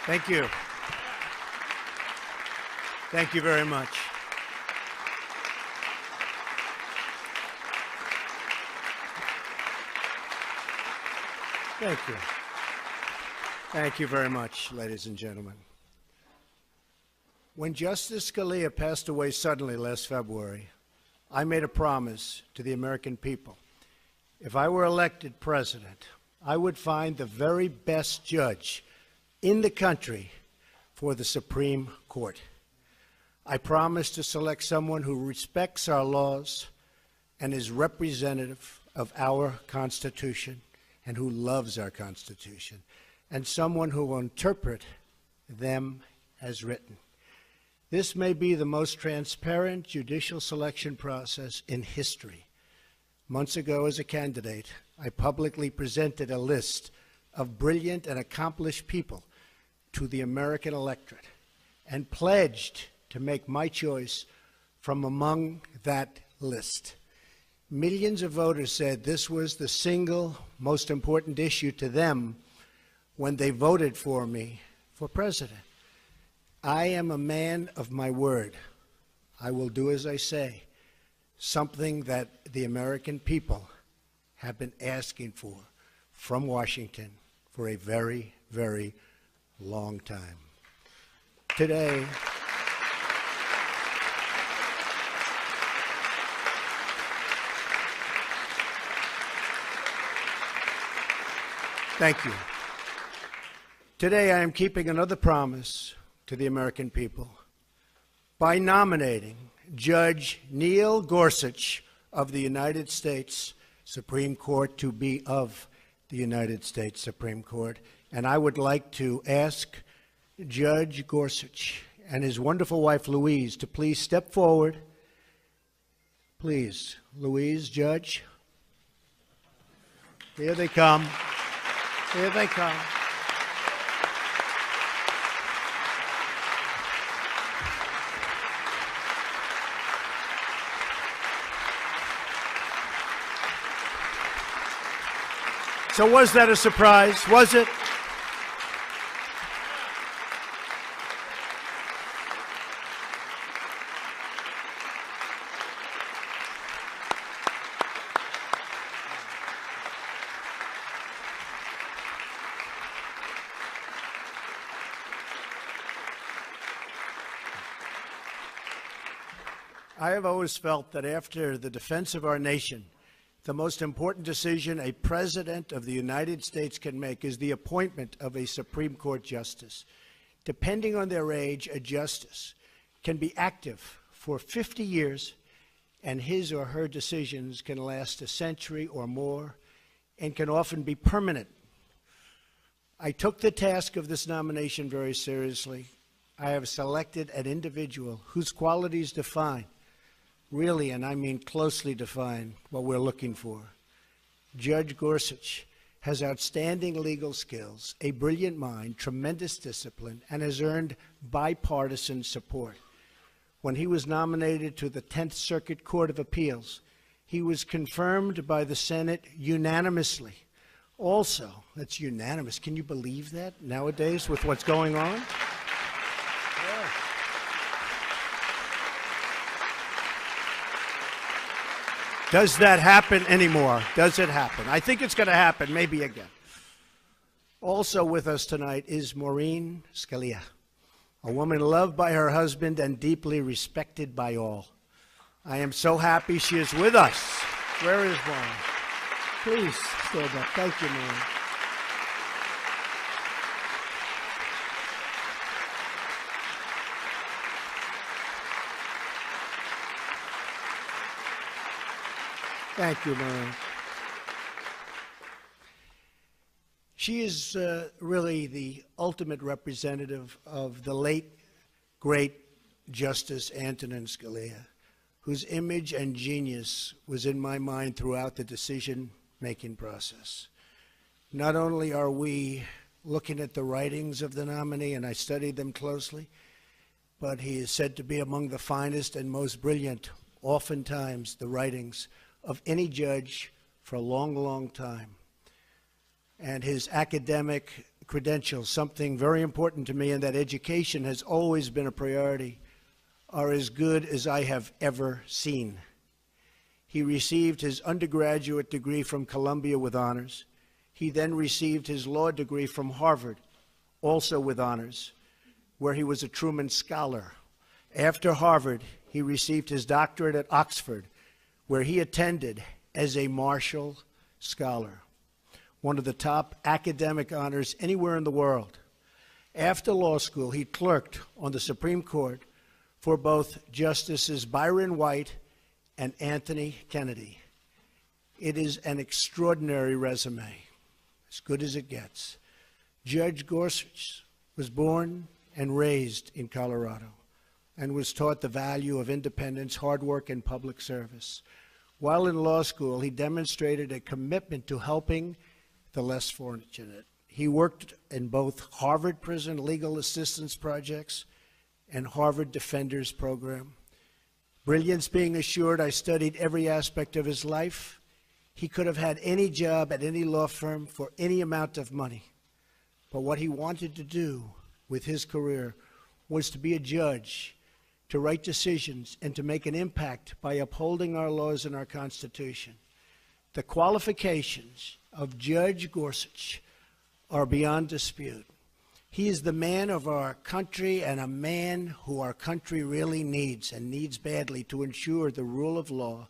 Thank you. Thank you very much. Thank you. Thank you very much, ladies and gentlemen. When Justice Scalia passed away suddenly last February, I made a promise to the American people. If I were elected president, I would find the very best judge in the country for the Supreme Court. I promised to select someone who respects our laws and is representative of our Constitution and who loves our Constitution, and someone who will interpret them as written. This may be the most transparent judicial selection process in history. Months ago, as a candidate, I publicly presented a list of brilliant and accomplished people to the American electorate and pledged to make my choice from among that list. Millions of voters said this was the single most important issue to them when they voted for me for president. I am a man of my word. I will do as I say, something that the American people have been asking for from Washington for a very, very long time. Today, thank you. Today, I am keeping another promise to the American people by nominating Judge Neil Gorsuch of the United States Supreme Court to be of the United States Supreme Court. And I would like to ask Judge Gorsuch and his wonderful wife, Louise, to please step forward. Please, Louise, Judge. Here they come. Here they come. So was that a surprise? Was it? I have always felt that after the defense of our nation, the most important decision a president of the United States can make is the appointment of a Supreme Court justice. Depending on their age, a justice can be active for 50 years, and his or her decisions can last a century or more and can often be permanent. I took the task of this nomination very seriously. I have selected an individual whose qualities define, really, and I mean closely define, what we're looking for. Judge Gorsuch has outstanding legal skills, a brilliant mind, tremendous discipline, and has earned bipartisan support. When he was nominated to the 10th Circuit Court of Appeals, he was confirmed by the Senate unanimously. Also, that's unanimous. Can you believe that nowadays with what's going on? Yeah. Does that happen anymore? Does it happen? I think it's going to happen, maybe again. Also with us tonight is Maureen Scalia, a woman loved by her husband and deeply respected by all. I am so happy she is with us. Where is Maureen? Please stand up. Thank you, Maureen. Thank you, Maureen. She is really the ultimate representative of the late, great Justice Antonin Scalia, whose image and genius was in my mind throughout the decision-making process. Not only are we looking at the writings of the nominee, and I studied them closely, but he is said to be among the finest and most brilliant, oftentimes, the writings of any judge for a long, long time. And his academic credentials, something very important to me, and that education has always been a priority, are as good as I have ever seen. He received his undergraduate degree from Columbia with honors. He then received his law degree from Harvard, also with honors, where he was a Truman Scholar. After Harvard, he received his doctorate at Oxford, where he attended as a Marshall Scholar, one of the top academic honors anywhere in the world. After law school, he clerked on the Supreme Court for both Justices Byron White and Anthony Kennedy. It is an extraordinary resume, as good as it gets. Judge Gorsuch was born and raised in Colorado and was taught the value of independence, hard work, and public service. While in law school, he demonstrated a commitment to helping the less fortunate. He worked in both Harvard Prison Legal Assistance Projects and Harvard Defenders Program. Brilliance being assured, I studied every aspect of his life. He could have had any job at any law firm for any amount of money. But what he wanted to do with his career was to be a judge, to write decisions, and to make an impact by upholding our laws and our Constitution. The qualifications of Judge Gorsuch are beyond dispute. He is the man of our country and a man who our country really needs, and needs badly, to ensure the rule of law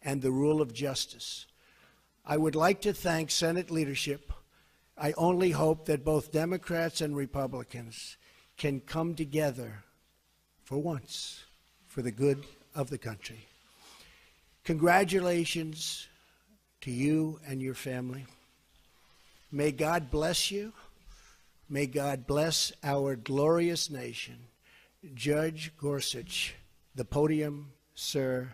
and the rule of justice. I would like to thank Senate leadership. I only hope that both Democrats and Republicans can come together for once for the good of the country. Congratulations to you and your family. May God bless you. May God bless our glorious nation. Judge Gorsuch, the podium, sir,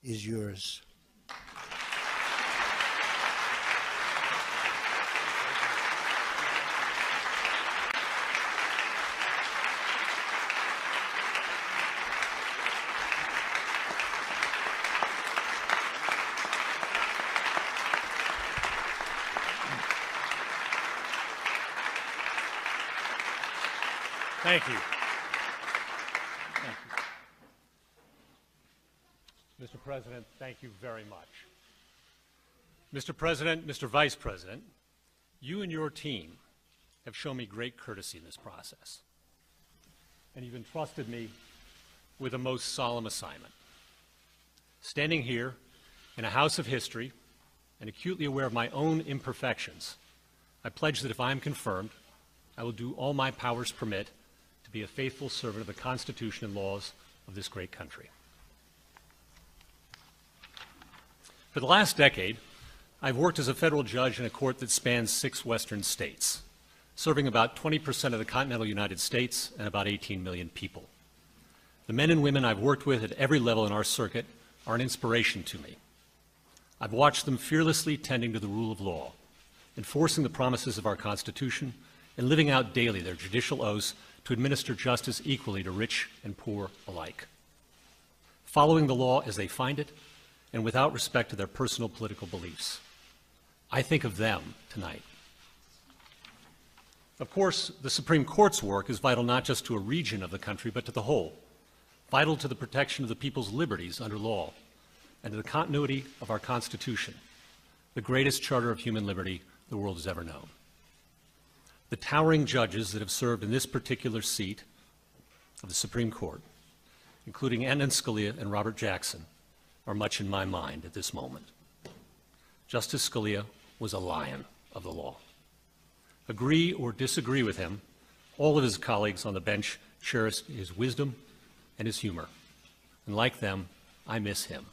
is yours. Thank you. Thank you. Mr. President, thank you very much. Mr. President, Mr. Vice President, you and your team have shown me great courtesy in this process, and you've entrusted me with a most solemn assignment. Standing here in a house of history and acutely aware of my own imperfections, I pledge that if I am confirmed, I will do all my powers permit to be a faithful servant of the Constitution and laws of this great country. For the last decade, I've worked as a federal judge in a court that spans 6 western states, serving about 20% of the continental United States and about 18 million people. The men and women I've worked with at every level in our circuit are an inspiration to me. I've watched them fearlessly tending to the rule of law, enforcing the promises of our Constitution, and living out daily their judicial oaths to administer justice equally to rich and poor alike, following the law as they find it and without respect to their personal political beliefs. I think of them tonight. Of course, the Supreme Court's work is vital not just to a region of the country, but to the whole, vital to the protection of the people's liberties under law and to the continuity of our Constitution, the greatest charter of human liberty the world has ever known. The towering judges that have served in this particular seat of the Supreme Court, including Antonin Scalia and Robert Jackson, are much in my mind at this moment. Justice Scalia was a lion of the law. Agree or disagree with him, all of his colleagues on the bench cherished his wisdom and his humor, and like them, I miss him.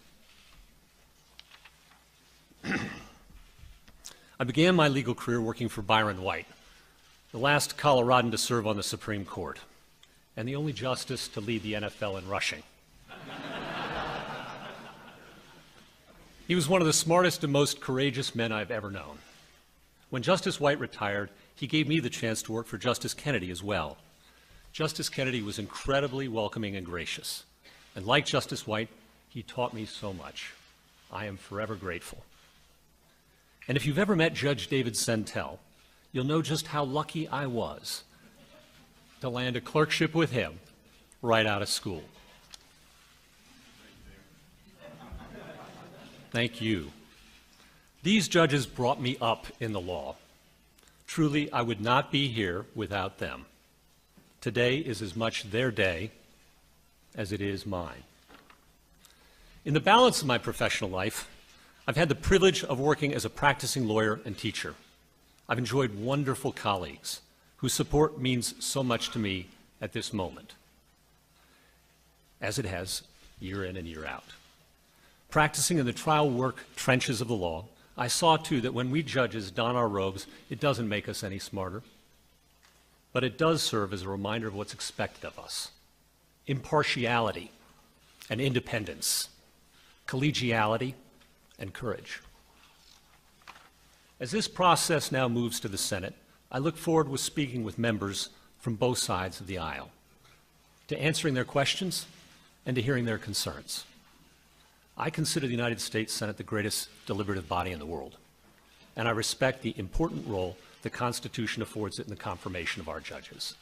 I began my legal career working for Byron White, the last Coloradan to serve on the Supreme Court, and the only justice to lead the NFL in rushing. He was one of the smartest and most courageous men I've ever known. When Justice White retired, he gave me the chance to work for Justice Kennedy as well. Justice Kennedy was incredibly welcoming and gracious, and like Justice White, he taught me so much. I am forever grateful. And if you've ever met Judge David Sentell, you'll know just how lucky I was to land a clerkship with him right out of school. Thank you. These judges brought me up in the law. Truly, I would not be here without them. Today is as much their day as it is mine. In the balance of my professional life, I've had the privilege of working as a practicing lawyer and teacher. I've enjoyed wonderful colleagues whose support means so much to me at this moment, as it has year in and year out. Practicing in the trial work trenches of the law, I saw too that when we judges don our robes, it doesn't make us any smarter, but it does serve as a reminder of what's expected of us. Impartiality and independence, collegiality and courage. As this process now moves to the Senate, I look forward to speaking with members from both sides of the aisle, to answering their questions and to hearing their concerns. I consider the United States Senate the greatest deliberative body in the world, and I respect the important role the Constitution affords it in the confirmation of our judges.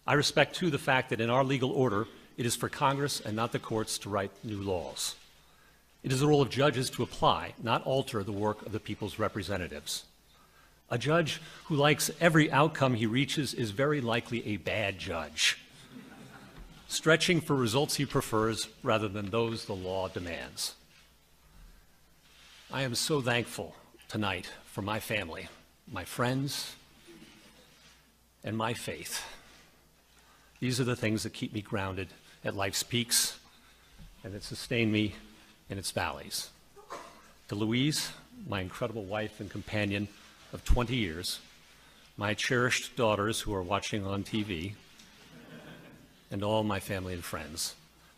I respect, too, the fact that in our legal order, it is for Congress and not the courts to write new laws. It is the role of judges to apply, not alter, the work of the people's representatives. A judge who likes every outcome he reaches is very likely a bad judge, stretching for results he prefers rather than those the law demands. I am so thankful tonight for my family, my friends, and my faith. These are the things that keep me grounded at life's peaks and that sustain me in its valleys. To Louise, my incredible wife and companion of 20 years, my cherished daughters who are watching on TV, and all my family and friends,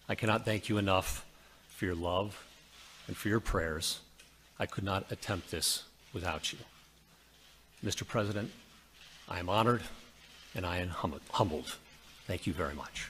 I cannot thank you enough for your love and for your prayers. I could not attempt this without you. Mr. President, I am honored and I am humbled. Thank you very much.